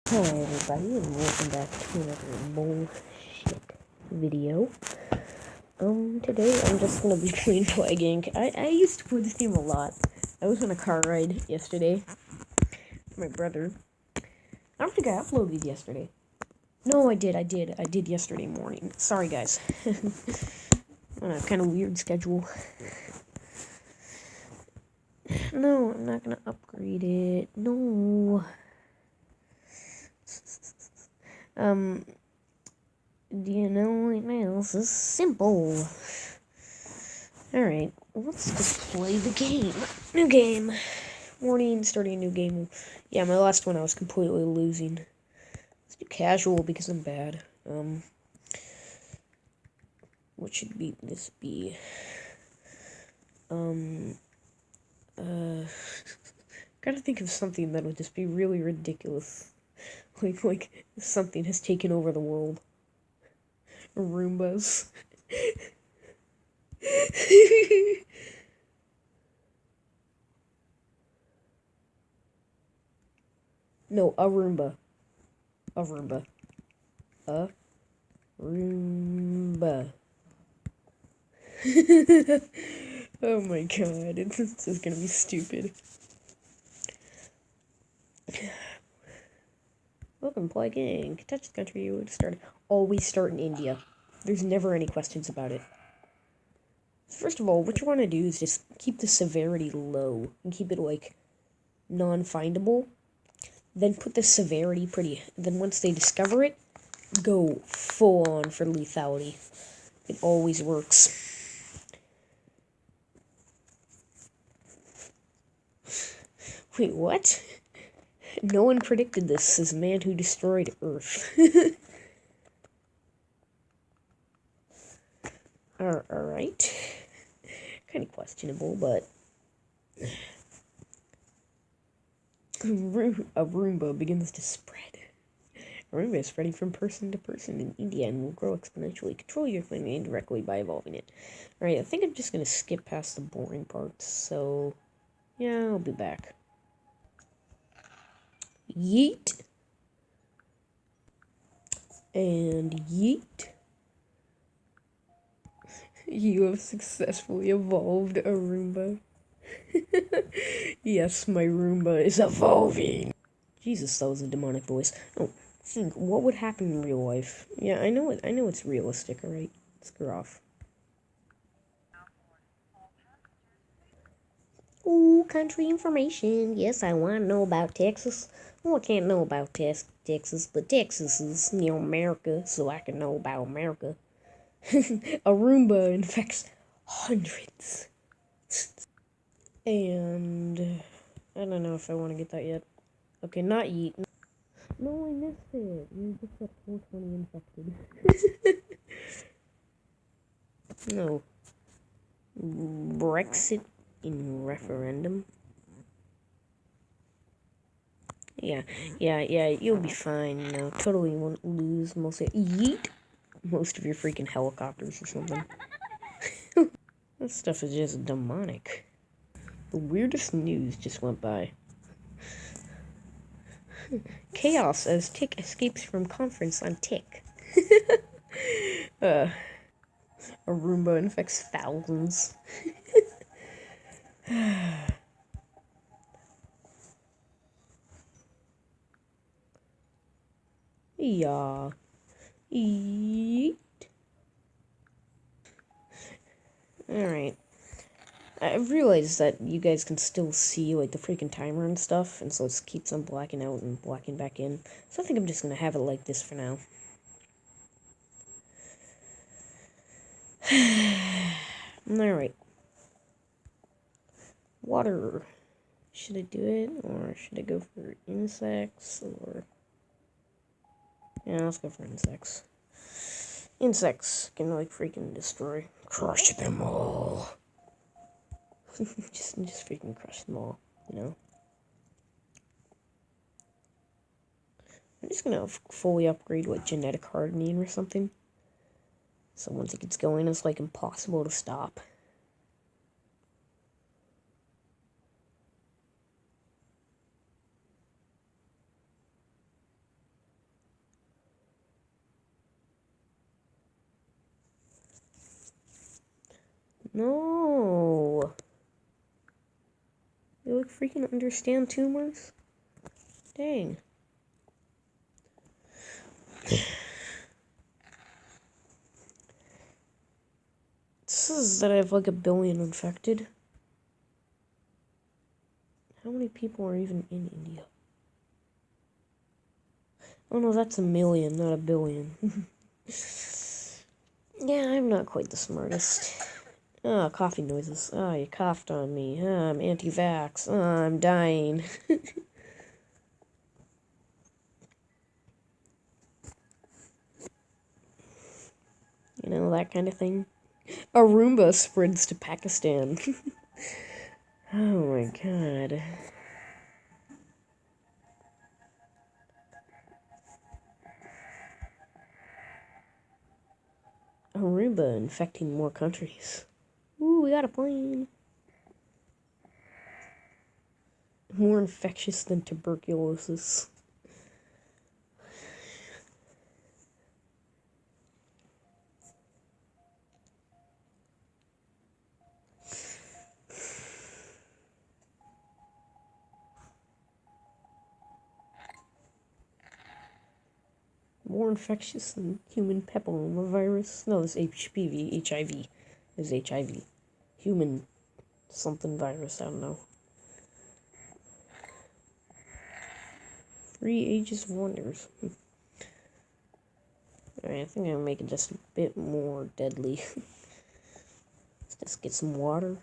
Hello everybody and welcome back to another bullshit video. Today I'm just gonna be playing Plague Inc. I used to play this game a lot. I was on a car ride yesterday with my brother. I don't think I uploaded yesterday. No, I did yesterday morning. Sorry guys. On a kind of weird schedule. No, I'm not gonna upgrade it. No. Do you know anything else is simple? Alright, let's just play the game. New game. Morning, starting a new game. Yeah, my last one I was completely losing. Let's do casual because I'm bad. What should this be? Gotta think of something that would just be really ridiculous. Like something has taken over the world. Roombas. No, a Roomba. A Roomba. A Roomba. Oh my god, this is gonna be stupid. Welcome, Plague Inc. Touch the country you would start. Always start in India. There's never any questions about it. First of all, what you want to do is just keep the severity low and keep it like non-findable. Then put the severity pretty. Then once they discover it, go full on for lethality. It always works. Wait, what? No one predicted this as man who destroyed Earth. Alright. Kind of questionable, but... A Roomba begins to spread. A Roomba is spreading from person to person in India and will grow exponentially. Control your thing indirectly by evolving it. Alright, I think I'm just going to skip past the boring parts, so... yeah, I'll be back. Yeet. And yeet. You have successfully evolved a Roomba. Yes, my Roomba is evolving. Jesus, that was a demonic voice. Oh, think, what would happen in real life? Yeah, I know it's realistic, alright? Screw off. Ooh, country information. Yes, I want to know about Texas. Well, I can't know about Texas, but Texas is near America, so I can know about America. A Roomba infects hundreds. And I don't know if I want to get that yet. Okay, not eat. No, I missed it. You just got 420 infected. No. Brexit in referendum. Yeah, you'll be fine, you know. Totally won't lose most of your freaking helicopters or something. That stuff is just demonic. The weirdest news just went by. Chaos as Tick escapes from conference on Tick. A Roomba infects thousands. Yeah. Yeet. Alright. I've realized that you guys can still see, like, the freaking timer and stuff, and so it keeps on blacking out and blacking back in. So I think I'm just gonna have it like this for now. Alright. Water. Should I do it, or should I go for insects, or... yeah, let's go for insects. Insects can, like, freaking destroy. Crush them all. just freaking crush them all, you know? I'm just gonna fully upgrade, like, genetic hardening or something. So once it gets going, it's, like, impossible to stop. No. You like freaking understand tumors? Dang. It says that I have like 1 billion infected. How many people are even in India? Oh no, that's 1 million, not 1 billion. Yeah, I'm not quite the smartest. Ah, coffee noises. Ah, you coughed on me. Ah, I'm anti-vax. Ah, I'm dying. You know, that kind of thing. A Roomba spreads to Pakistan. Oh my god. A Roomba infecting more countries. Ooh, we got a plane. More infectious than tuberculosis. More infectious than human papillomavirus. No, this HPV, HIV. Is HIV. Human something virus, I don't know. 3 Ages of Wonders. Alright, I think I'm making just a bit more deadly. Let's just get some water.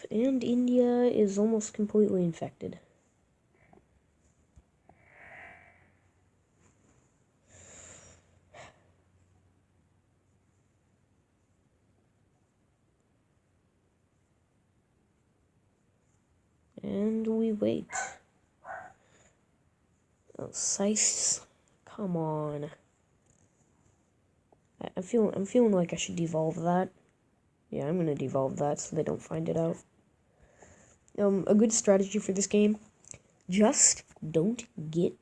And India is almost completely infected. And we wait. Oh, Sice. Come on. I'm feeling like I should devolve that. Yeah, I'm gonna devolve that so they don't find it out. A good strategy for this game, just don't get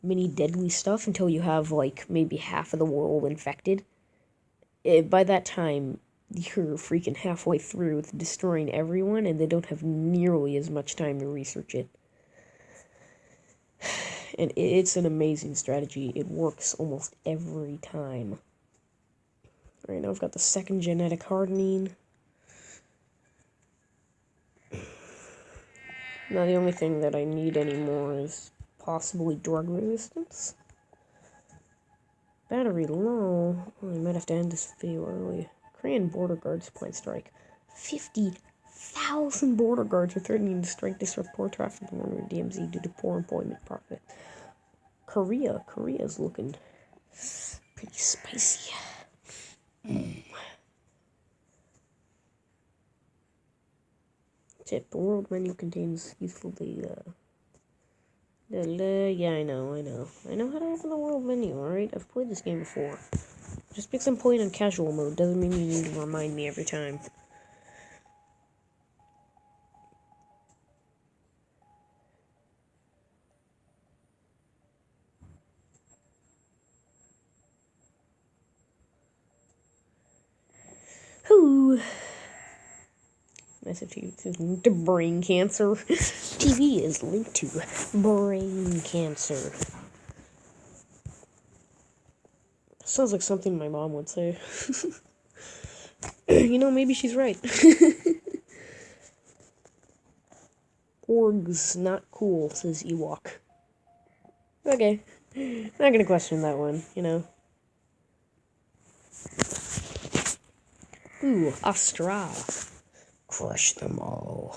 many deadly stuff until you have, like, maybe half of the world infected. By that time, you're freaking halfway through with destroying everyone, and they don't have nearly as much time to research it. And it's an amazing strategy. It works almost every time. Alright, now I've got the 2nd genetic hardening. Now the only thing that I need anymore is possibly drug resistance. Battery low. Oh, I might have to end this video early. Korean border guards plan strike. 50,000 border guards are threatening to strike disrupt port traffic in northern DMZ due to poor employment profit. Korea's looking pretty spicy. Tip, the world menu contains useful data. Yeah, I know. I know how to open the world menu, alright? I've played this game before. Just because I'm playing in casual mode doesn't mean you need to remind me every time. Whoo! Message to brain cancer. TV is linked to brain cancer. Sounds like something my mom would say. You know, maybe she's right. Org's not cool, says Ewok. Okay. Not gonna question that one, you know. Ooh, Astra. Crush them all.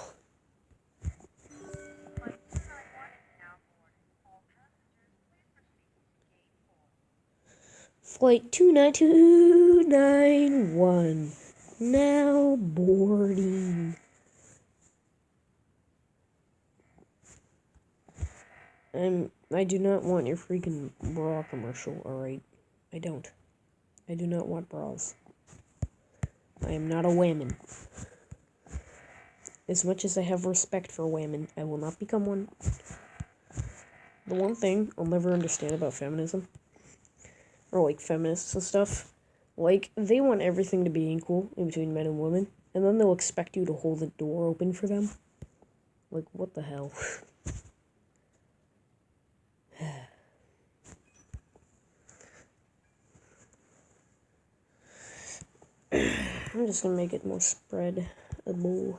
Flight 29291. Now boarding. I do not want your freaking bra commercial, alright? I don't. I do not want bras. I am not a woman. As much as I have respect for women, I will not become one. The one thing I'll never understand about feminism, or like feminists and stuff, like they want everything to be equal in between men and women, and then they'll expect you to hold the door open for them. Like, what the hell? I'm just gonna make it more spreadable.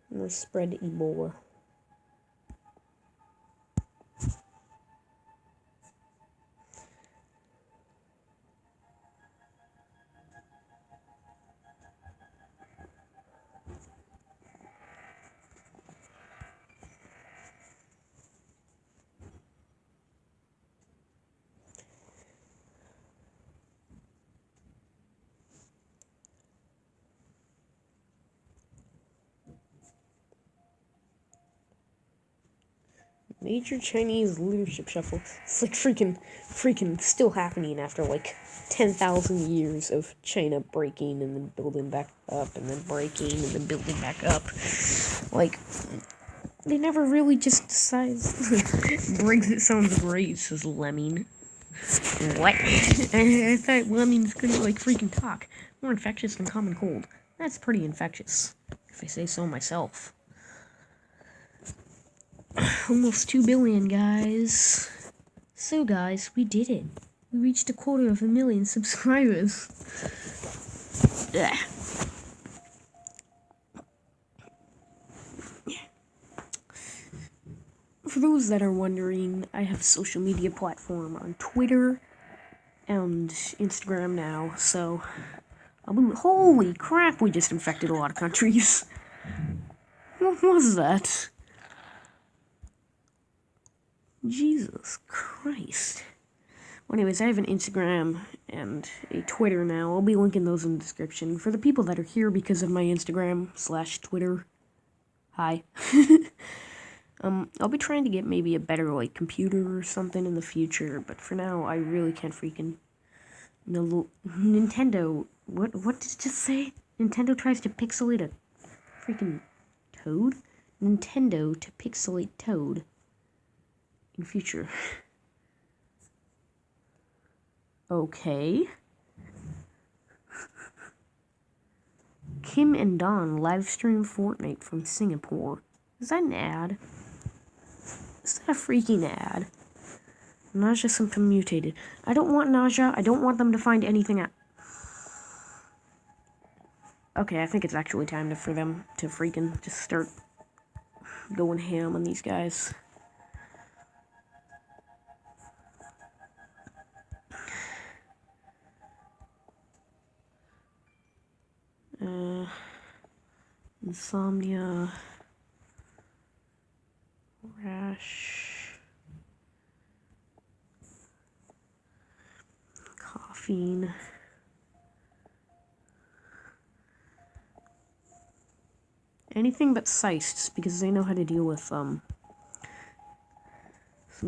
More spreadable. Major Chinese leadership shuffle. It's like freaking still happening after like 10,000 years of China breaking and then building back up and then breaking and then building back up. Like, they never really just decide. Brexit sounds great, says Lemming. What? I thought lemmings couldn't like freaking talk. More infectious than common cold. That's pretty infectious, if I say so myself. Almost 2 billion, guys. So, guys, we did it. We reached 250,000 subscribers. Ugh. For those that are wondering, I have a social media platform on Twitter and Instagram now, so... holy crap, we just infected a lot of countries. What was that? Jesus Christ. Well, anyways, I have an Instagram and a Twitter now. I'll be linking those in the description. For the people that are here because of my Instagram/Twitter, hi. I'll be trying to get maybe a better, like, computer or something in the future, but for now, I really can't freaking... No, Nintendo, what did it just say? Nintendo tries to pixelate a freaking Toad? Nintendo to pixelate Toad in future. Okay. Kim and Don live stream Fortnite from Singapore. Is that an ad? Is that a freaking ad? Nausea symptom mutated. I don't want nausea. I don't want them to find anything out. Okay, I think it's actually time for them to freaking just start going ham on these guys. Insomnia. Rash. Caffeine. Anything but cysts, because they know how to deal with, some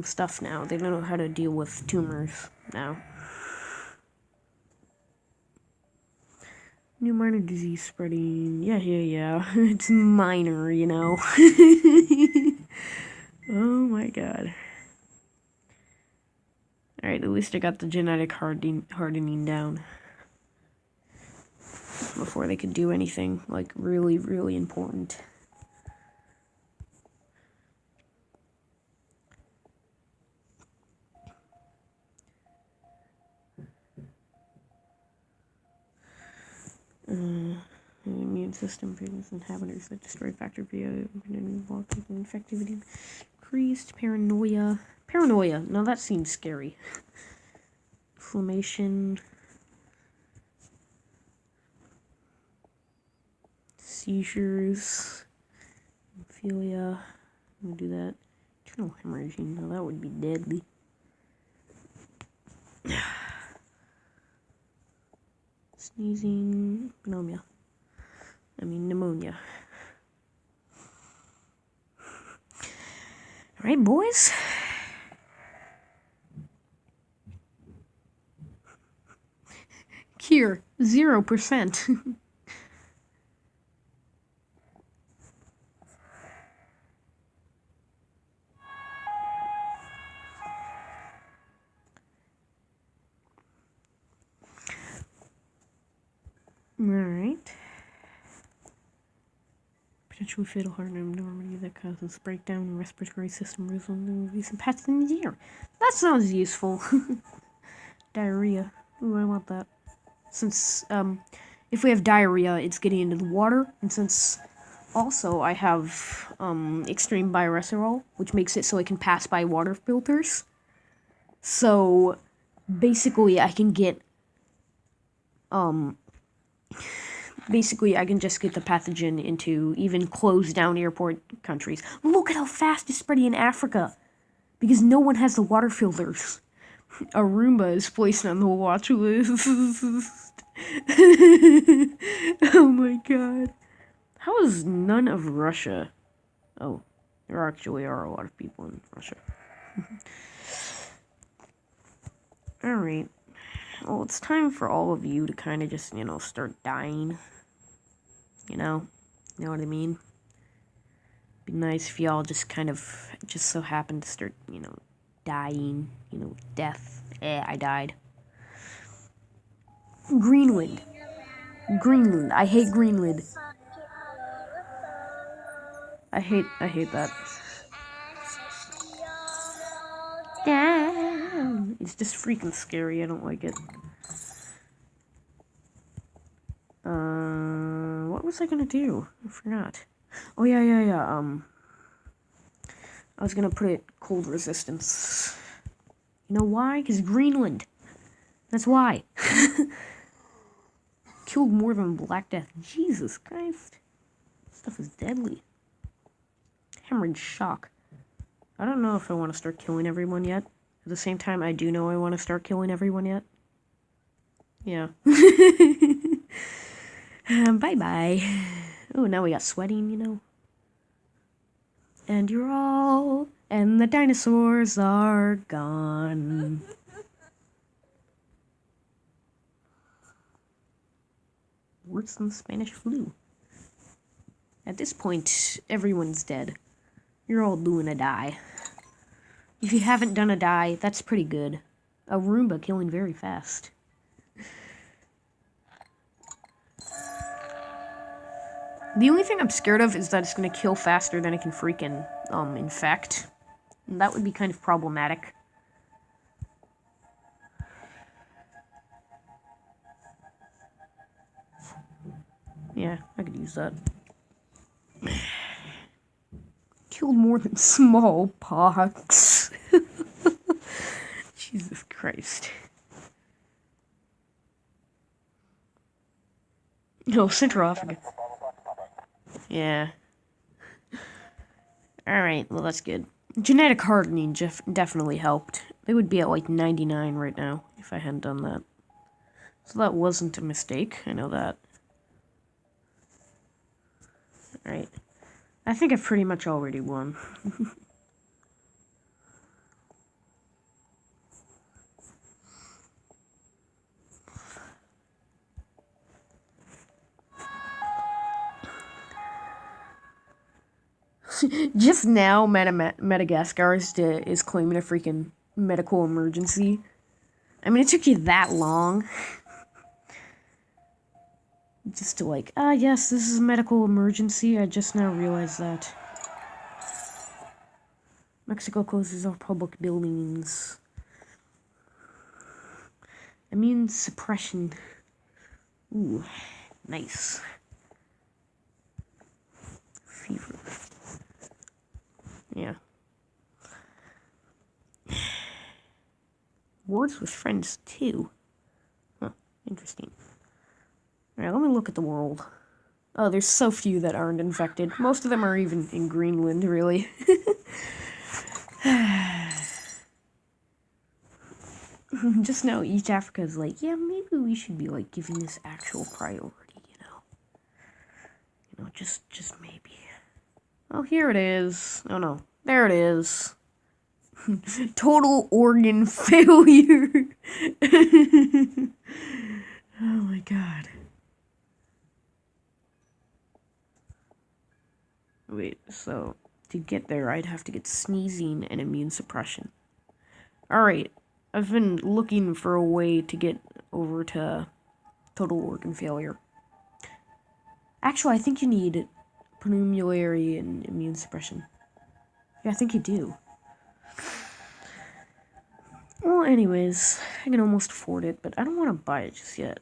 stuff now. They don't know how to deal with tumors now. New minor disease spreading. Yeah. It's minor, you know. Oh my god. Alright, at least I got the genetic hardening down. Before they could do anything, like, really, really important. Immune system previous inhabitants that destroyed factor via infectivity increased paranoia. Now that seems scary. Inflammation. Seizures. Ophelia. I'm gonna do that. Internal hemorrhaging. Now that would be deadly. Sneezing. Pneumonia. Alright, boys. Cure. 0%. Alright. Potentially fatal heart abnormality that causes breakdown in respiratory system resulting in recent pathogens in the air. That sounds useful. Diarrhea. Ooh, I want that. Since, if we have diarrhea, it's getting into the water, and since also I have, extreme bireserol, which makes it so I can pass by water filters. So, basically, I can get, basically, I can just get the pathogen into even closed down airport countries. Look at how fast it's spreading in Africa! Because no one has the water filters. A Roomba is placed on the watch list. Oh my god. How is none of Russia? Oh, there actually are a lot of people in Russia. Alright. Well, it's time for all of you to kind of just, start dying. You know what I mean? Be nice if y'all just kind of, just so happen to start, dying. Death. I died. Greenland. I hate Greenland. I hate that. Damn. It's just freaking scary. I don't like it. What was I gonna do? I forgot. Oh, yeah. I was gonna put it cold resistance. You know why? Because Greenland. That's why. Killed more than Black Death. Jesus Christ. This stuff is deadly. Hemorrhage shock. I don't know if I want to start killing everyone yet. At the same time, I do know I want to start killing everyone yet. Yeah. Bye-bye. Oh, now we got sweating, And you're all... And the dinosaurs are gone. Worse than the Spanish flu. At this point, everyone's dead. You're all doing a die. If you haven't done a die, that's pretty good. A Roomba killing very fast. The only thing I'm scared of is that it's gonna kill faster than it can freaking, infect. And that would be kind of problematic. Yeah, I could use that. Killed more than smallpox. Jesus Christ. No, Central Africa. Yeah. Alright, well that's good. Genetic hardening definitely helped. They would be at like 99 right now if I hadn't done that. So that wasn't a mistake, I know that. Alright. I think I've pretty much already won. Just now, Madagascar is claiming a freaking medical emergency. I mean, it took you that long. Just to like, yes, this is a medical emergency. I just now realized that. Mexico closes all public buildings. Immune suppression. Ooh, nice. Fever. Yeah. Words with friends, too. Huh, interesting. Alright, let me look at the world. Oh, there's so few that aren't infected. Most of them are even in Greenland, really. Just now, East Africa is like, yeah, maybe we should be, like, giving this actual priority, just maybe. Oh, here it is. Oh, no. There it is. Total organ failure. Oh, my God. Wait, so, to get there, I'd have to get sneezing and immune suppression. Alright, I've been looking for a way to get over to total organ failure. Actually, I think you need pulmonary and immune suppression. Yeah, I think you do. Well, anyways, I can almost afford it, but I don't want to buy it just yet.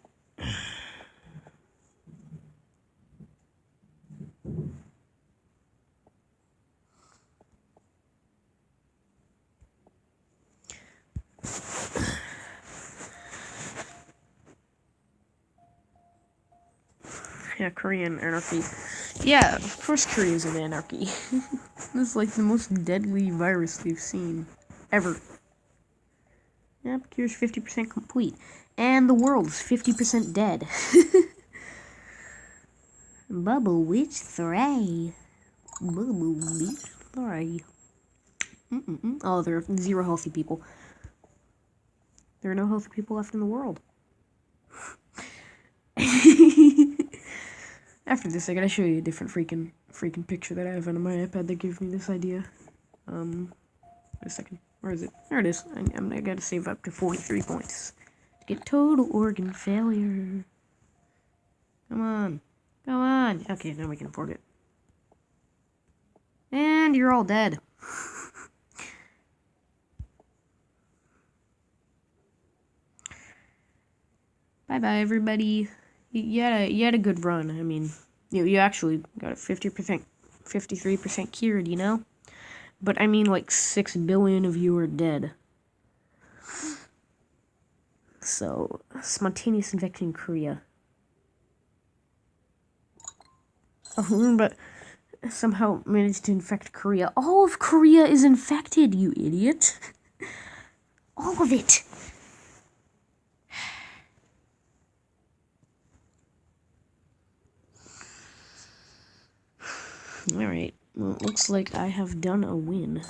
Yeah, Korean anarchy. Yeah, of course Korea's an anarchy. This is like the most deadly virus they've seen. Ever. Yep, cure's 50% complete. And the world's 50% dead. Bubble Witch 3. Bubble Witch 3. Oh, there are 0 healthy people. There are no healthy people left in the world. After this, I gotta show you a different freaking picture that I have on my iPad that gave me this idea. Wait a second. Where is it? There it is. I gotta save up to 43 points to get total organ failure. Come on. Come on. Okay, now we can afford it. And you're all dead. Bye-bye, everybody. You had a good run. I mean, you actually got a 50%, 53% cured, you know? But I mean, like 6 billion of you are dead. So, spontaneous infection in Korea. Oh, Roomba somehow managed to infect Korea. All of Korea is infected, you idiot. All of it. Alright, well, it looks like I have done a win.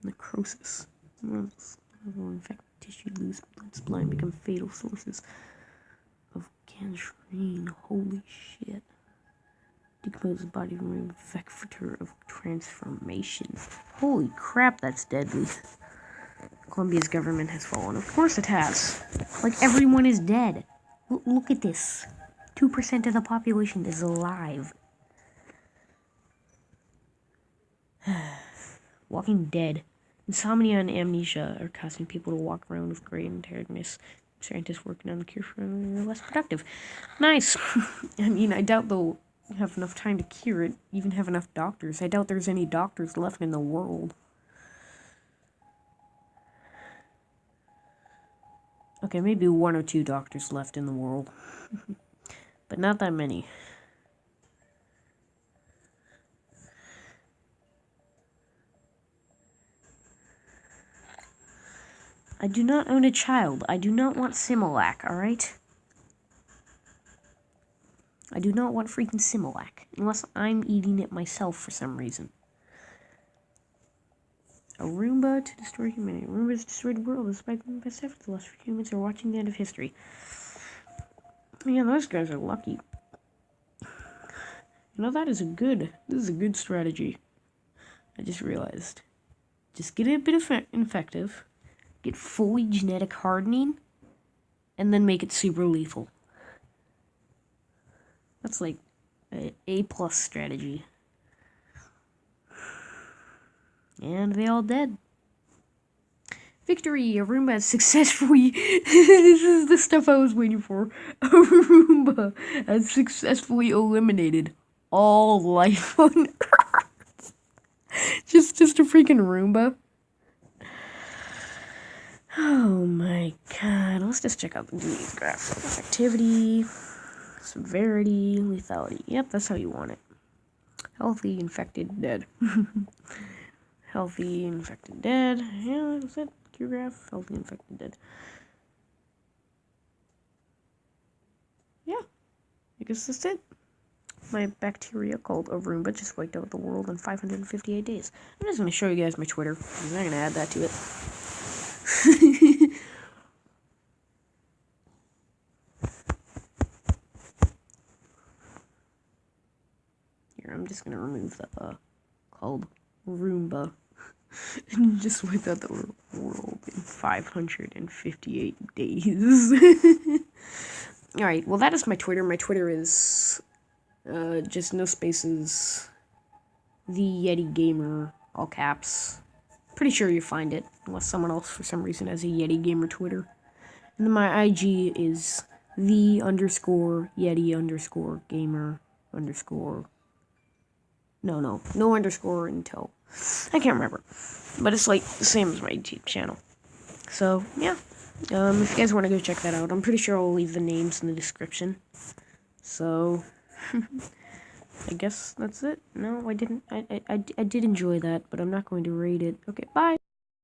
Necrosis. Infect tissue, lose blood supply, and become fatal sources of gangrene. Holy shit. Decompose the body, remove vector of transformation. Holy crap, that's deadly. Colombia's government has fallen. Of course it has. Like, everyone is dead. Look at this. 2% of the population is alive. Walking Dead. Insomnia and amnesia are causing people to walk around with great tiredness. Scientists working on the cure for less productive. Nice. I mean, I doubt they'll have enough time to cure it, even have enough doctors. I doubt there's any doctors left in the world. Okay, maybe 1 or 2 doctors left in the world. But not that many. I do not own a child. I do not want Similac, alright? I do not want freaking Similac. Unless I'm eating it myself for some reason. A Roomba to destroy humanity. Roomba has destroyed the world despite being best efforts. The last few humans are watching the end of history. Yeah, those guys are lucky. You know, this is a good strategy. I just realized. Just get it a bit infective, get fully genetic hardening, and then make it super lethal. That's like a A+ strategy. And they all dead. Victory! A Roomba has successfully... This is the stuff I was waiting for. A Roomba has successfully eliminated all life on Earth. just a freaking Roomba. Oh my god. Let's just check out the disease graph. Activity, severity, lethality. Yep, that's how you want it. Healthy, infected, dead. Healthy, infected, dead. Yeah, that's it. Q graph, healthy, infected, dead. Yeah, I guess that's it. My bacteria called a Roomba just wiped out the world in 558 days. I'm just going to show you guys my Twitter. I'm not going to add that to it. Here, I'm just going to remove the called Roomba. And just wiped out the world in 558 days. Alright, well, that is my Twitter. My Twitter is just no spaces. The Yeti Gamer, all caps. Pretty sure you find it, unless someone else for some reason has a Yeti Gamer Twitter. And then my IG is the_Yeti_Gamer_. No underscore until I can't remember, but it's like the same as my YouTube channel. So yeah, if you guys want to go check that out, I'm pretty sure I'll leave the names in the description. So I guess that's it. No, I didn't. I did enjoy that, but I'm not going to rate it. Okay, bye.